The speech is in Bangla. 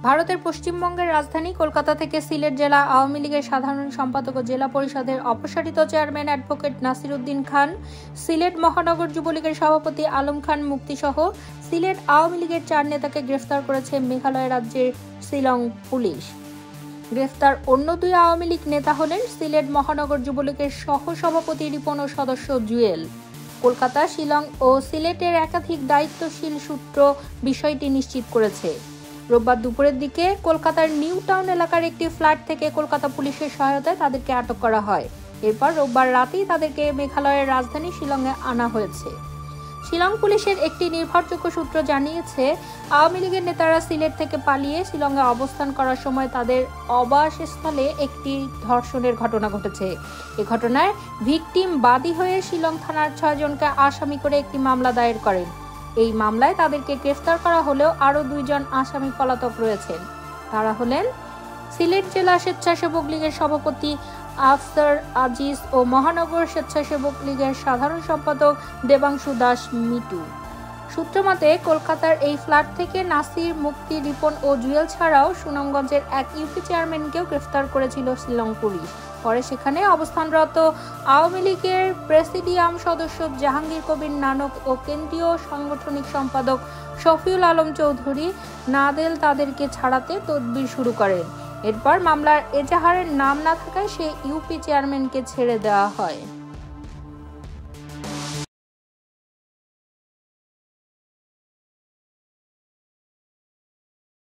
ভারতের পশ্চিমবঙ্গের রাজধানী কলকাতা থেকে সিলেট জেলা আওয়ামী লীগের সাধারণ সম্পাদক ও জেলা পরিষদের অপসারিত চেয়ারম্যান অ্যাডভোকেট নাসির উদ্দিন খান, সিলেট মহানগর যুবলীগের সভাপতি আলম খান মুক্তি সহ সিলেট আওয়ামী লীগের 4 নেতাকে গ্রেফতার করেছে মেঘালয় রাজ্যের শিলং পুলিশ। গ্রেফতার অন্য 2 আওয়ামী লীগ নেতা হলেন সিলেট মহানগর যুবলীগের সহ সভাপতি রিপন ও সদস্য জুয়েল। কলকাতা, শিলং ও সিলেটের একাধিক দায়িত্বশীল সূত্র বিষয়টি নিশ্চিত করেছে। রোববার দুপুরের দিকে কলকাতার নিউ টাউন এলাকার একটি ফ্ল্যাট থেকে কলকাতা পুলিশের সহায়তায় তাদেরকে আটক করা হয়। এরপর রোববার রাতেই তাদেরকে মেঘালয়ের রাজধানী শিলংয়ে আনা হয়েছে। শিলং পুলিশের একটি নির্ভরযোগ্য সূত্র জানিয়েছে, আওয়ামী লীগের নেতারা সিলেট থেকে পালিয়ে শিলংয়ে অবস্থান করার সময় তাদের আবাসস্থলে একটি ধর্ষণের ঘটনা ঘটেছে। এ ঘটনায় ভিকটিম বাদী হয়ে শিলং থানার 6 জনকে আসামি করে একটি মামলা দায়ের করেন। এই মামলায় তাদেরকে গ্রেফতার করা হলেও আরও 2 জন আসামি পলাতক রয়েছেন। তারা হলেন সিলেট জেলা স্বেচ্ছাসেবক লীগের সভাপতি আফসার আজিজ ও মহানগর স্বেচ্ছাসেবক লীগের সাধারণ সম্পাদক দেবাংশু দাস মিটু। সূত্রমতে, কলকাতার এই ফ্ল্যাট থেকে নাসির, মুক্তি, রিপন ও জুয়েল ছাড়াও সুনামগঞ্জের এক ইউপি চেয়ারম্যানকেও গ্রেফতার করেছিল শিলং পুলিশ। পরে সেখানে অবস্থানরত আওয়ামী লীগের প্রেসিডিয়াম সদস্য জাহাঙ্গীর কবির নানক ও কেন্দ্রীয় সাংগঠনিক সম্পাদক শফিউল আলম চৌধুরী নাদেল তাদেরকে ছাড়াতে তদবির শুরু করেন। এরপর মামলার এজাহারের নাম না থাকায় সেই ইউপি চেয়ারম্যানকে ছেড়ে দেওয়া হয়।